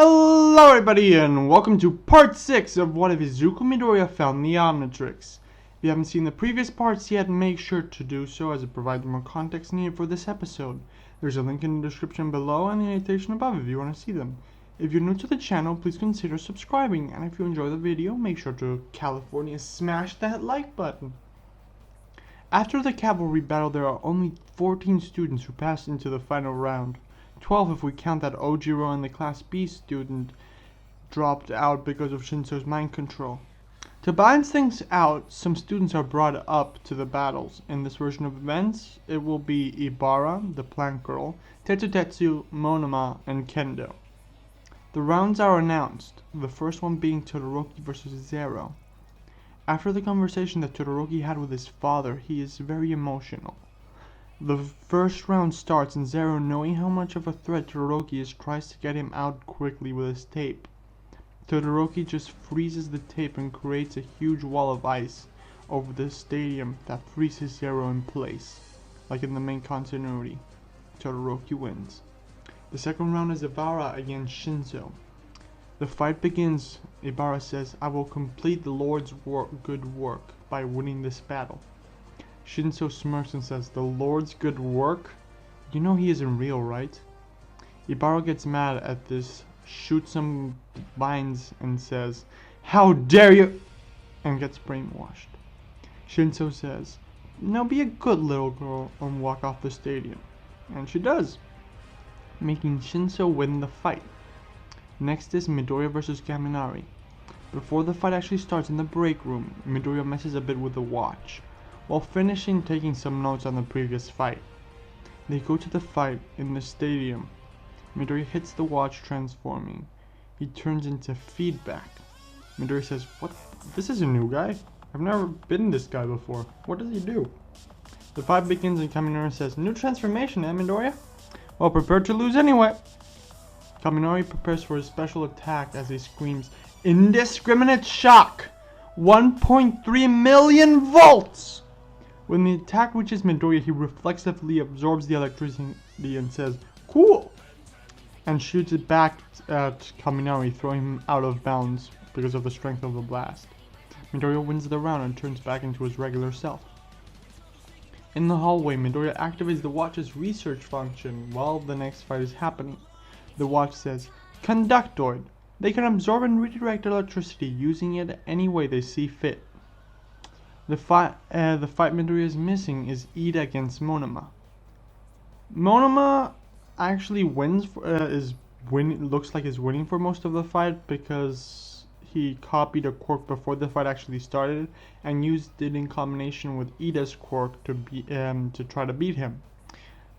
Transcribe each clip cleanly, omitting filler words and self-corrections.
Hello everybody and welcome to part 6 of what if Izuku Midoriya found the Omnitrix. If you haven't seen the previous parts yet, make sure to do so as it provides more context needed for this episode. There's a link in the description below and the annotation above if you want to see them. If you're new to the channel, please consider subscribing, and if you enjoy the video, make sure to California smash that like button. After the cavalry battle, there are only 14 students who passed into the final round. 12 if we count that Ojiro and the Class B student dropped out because of Shinso's mind control. To balance things out, some students are brought up to the battles. In this version of events, it will be Ibara, the Plant Girl, Tetsu, Monoma, and Kendo. The rounds are announced, the first one being Todoroki vs. Zero. After the conversation that Todoroki had with his father, he is very emotional. The first round starts and Zero, knowing how much of a threat Todoroki is, tries to get him out quickly with his tape. Todoroki just freezes the tape and creates a huge wall of ice over the stadium that freezes Zero in place. Like in the main continuity, Todoroki wins. The second round is Ibara against Shinso. The fight begins. Ibara says, "I will complete the Lord's good work by winning this battle." Shinso smirks and says, "The Lord's good work? You know he isn't real, right?" Ibara gets mad at this, shoots some vines and says, "How dare you!" and gets brainwashed. Shinso says, "Now be a good little girl and walk off the stadium." And she does, making Shinso win the fight. Next is Midoriya vs. Kaminari. Before the fight actually starts in the break room, Midoriya messes a bit with the watch, while finishing taking some notes on the previous fight. They go to the fight in the stadium. Midoriya hits the watch, transforming. He turns into feedback. Midoriya says, "What? This is a new guy? I've never been this guy before. What does he do?" The fight begins and Kaminari says, "New transformation, eh, Midoriya? Well, prepare to lose anyway." Kaminari prepares for his special attack as he screams, "Indiscriminate shock! 1.3 million volts!" When the attack reaches Midoriya, he reflexively absorbs the electricity and says, "Cool!" and shoots it back at Kaminari, throwing him out of bounds because of the strength of the blast. Midoriya wins the round and turns back into his regular self. In the hallway, Midoriya activates the watch's research function while the next fight is happening. The watch says, "Conductoid. They can absorb and redirect electricity, using it any way they see fit." The fight Midoriya is missing is Ida against Monoma. Monoma actually wins. Looks like is winning for most of the fight because he copied a quirk before the fight actually started and used it in combination with Ida's quirk to try to beat him.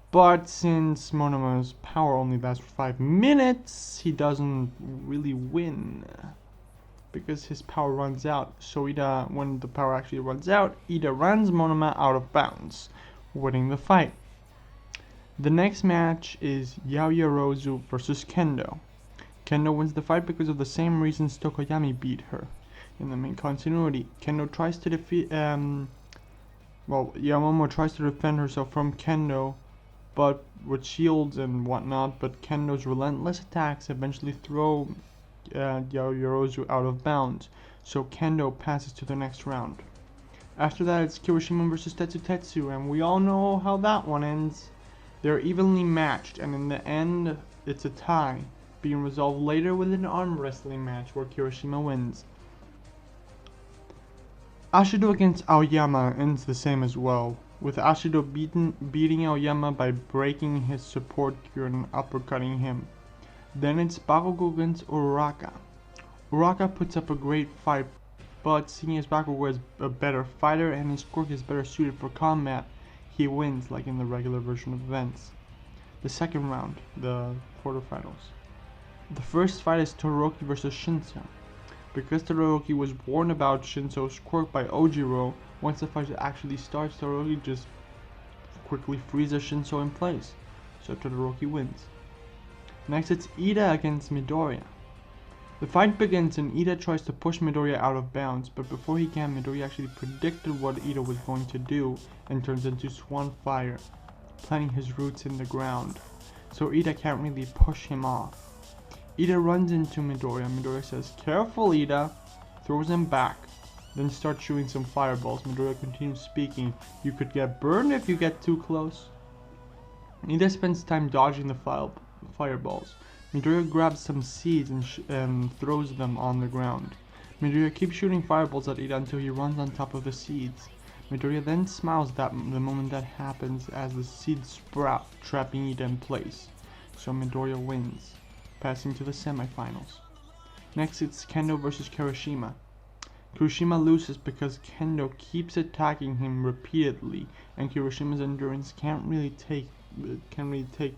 But since Monoma's power only lasts for 5 minutes, he doesn't really win, because his power runs out. So when the power actually runs out, Ida runs Monoma out of bounds, winning the fight. The next match is Yaoyorozu vs. Kendo. Kendo wins the fight because of the same reasons Tokoyami beat her. In the main continuity, Kendo tries to Yaomomo tries to defend herself from Kendo, but with shields and whatnot, but Kendo's relentless attacks eventually throw Yaoyorozu out of bounds, so Kendo passes to the next round. After that, it's Kirishima vs. Tetsu, and we all know how that one ends. They're evenly matched, and in the end, it's a tie, being resolved later with an arm wrestling match where Kirishima wins. Ashido against Aoyama ends the same as well, with Ashido beating Aoyama by breaking his support gear and uppercutting him. Then it's Bakugo against Uraraka. Uraraka puts up a great fight, but seeing as Bakugo is a better fighter and his quirk is better suited for combat, he wins like in the regular version of events. The second round, the quarterfinals. The first fight is Todoroki vs. Shinso. Because Todoroki was warned about Shinso's quirk by Ojiro, once the fight actually starts, Todoroki just quickly freezes Shinso in place, so Todoroki wins. Next, it's Ida against Midoriya. The fight begins and Ida tries to push Midoriya out of bounds, but before he can, Midoriya actually predicted what Ida was going to do and turns into Swampfire, planting his roots in the ground, so Ida can't really push him off. Ida runs into Midoriya. Midoriya says, "Careful, Ida," throws him back, then starts shooting some fireballs. Midoriya continues speaking, "You could get burned if you get too close." Ida spends time dodging the fireballs. Midoriya grabs some seeds and throws them on the ground. Midoriya keeps shooting fireballs at Ida until he runs on top of the seeds. Midoriya then smiles the moment that happens as the seeds sprout, trapping Ida in place. So Midoriya wins, passing to the semifinals. Next it's Kendo versus Kirishima. Kirishima loses because Kendo keeps attacking him repeatedly, and Kirishima's endurance can't really take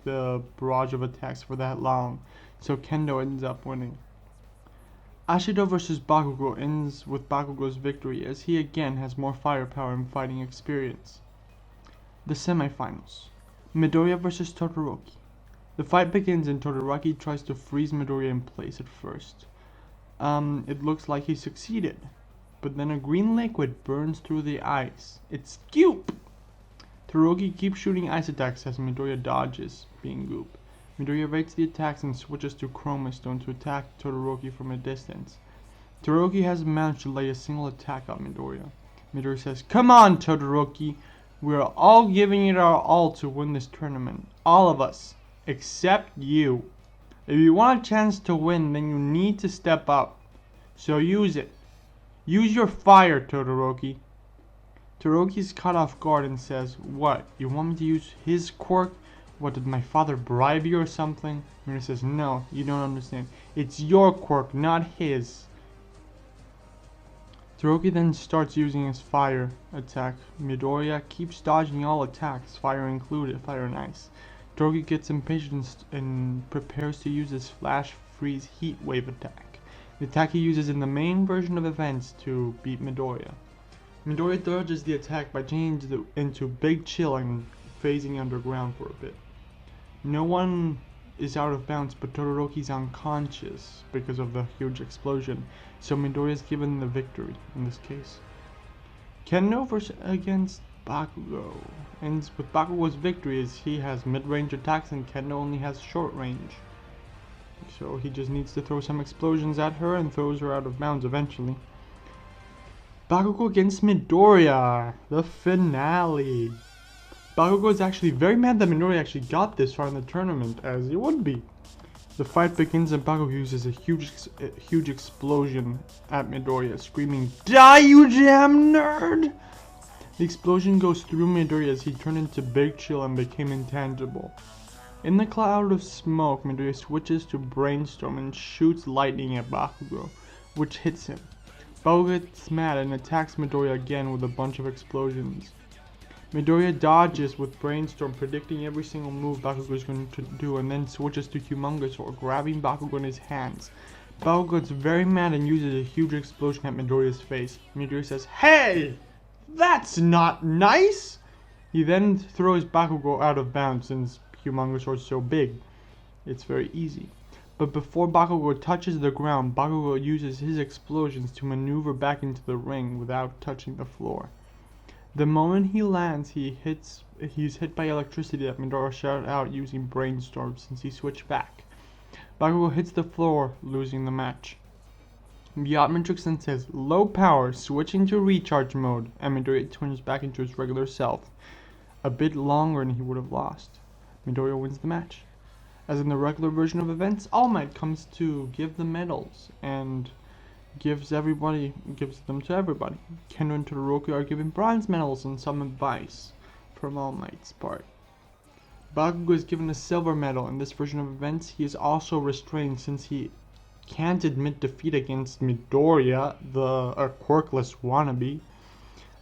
the barrage of attacks for that long, so Kendo ends up winning. Ashido vs Bakugo ends with Bakugo's victory, as he again has more firepower and fighting experience. The semifinals. Midoriya vs Todoroki. The fight begins and Todoroki tries to freeze Midoriya in place at first. It looks like he succeeded, but then a green liquid burns through the ice. It's Goop! Todoroki keeps shooting ice attacks as Midoriya dodges, being Goop. Midoriya evades the attacks and switches to Chromastone to attack Todoroki from a distance. Todoroki hasn't managed to lay a single attack on Midoriya. Midoriya says, "Come on, Todoroki! We're all giving it our all to win this tournament. All of us. Except you. If you want a chance to win, then you need to step up. So use it. Use your fire, Todoroki." Todoroki's caught off guard and says, "What, you want me to use his quirk? What, did my father bribe you or something?" Midoriya says, "No, you don't understand. It's your quirk, not his." Todoroki then starts using his fire attack. Midoriya keeps dodging all attacks, fire included, fire and ice. Todoroki gets impatient and prepares to use his flash freeze heat wave attack, the attack he uses in the main version of events to beat Midoriya. Midoriya dodges the attack by changing into Big Chill and phasing underground for a bit. No one is out of bounds, but Todoroki's unconscious because of the huge explosion, so Midoriya is given the victory in this case. Kendo against Bakugo ends with Bakugo's victory, as he has mid-range attacks and Kendo only has short range. So he just needs to throw some explosions at her and throws her out of bounds eventually. Bakugo against Midoriya, the finale. Bakugo is actually very mad that Midoriya actually got this far in the tournament, as he would be. The fight begins and Bakugo uses a huge explosion at Midoriya, screaming, "Die, you damn nerd!" The explosion goes through Midoriya as he turned into Big Chill and became intangible. In the cloud of smoke, Midoriya switches to Brainstorm and shoots lightning at Bakugo, which hits him. Bakugo gets mad and attacks Midoriya again with a bunch of explosions. Midoriya dodges with Brainstorm, predicting every single move Bakugo is going to do, and then switches to Humangosaur, grabbing Bakugo in his hands. Bakugo gets very mad and uses a huge explosion at Midoriya's face. Midoriya says, "Hey! That's not nice!" He then throws Bakugo out of bounds since Humangosaur is so big. It's very easy. But before Bakugo touches the ground, Bakugo uses his explosions to maneuver back into the ring without touching the floor. The moment he lands, he's hit by electricity that Midoriya shot out using Brainstorm since he switched back. Bakugo hits the floor, losing the match. The Omnitrix then says, "Low power, switching to recharge mode," and Midoriya turns back into his regular self, a bit longer than he would have lost. Midoriya wins the match. As in the regular version of events, All Might comes to give the medals and gives them to everybody. Kendo and Todoroki are given bronze medals and some advice from All Might's part. Bakugo is given a silver medal. In this version of events, he is also restrained since he can't admit defeat against Midoriya, the quirkless wannabe.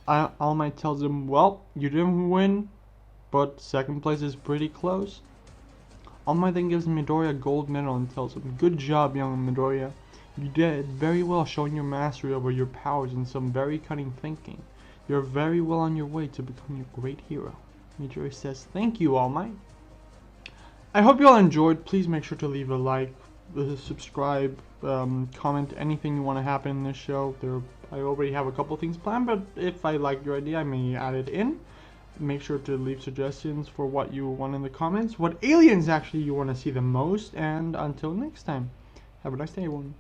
All Might tells him, "Well, you didn't win, but second place is pretty close." All Might then gives Midoriya a gold medal and tells him, "Good job, young Midoriya. You did very well, showing your mastery over your powers and some very cunning thinking. You're very well on your way to becoming a great hero." Midoriya says, "Thank you, All Might." I hope you all enjoyed. Please make sure to leave a like, subscribe, comment anything you want to happen in this show. I already have a couple things planned, but if I like your idea, I may add it in. Make sure to leave suggestions for what you want in the comments, what aliens actually you want to see the most, and until next time, Have a nice day, everyone.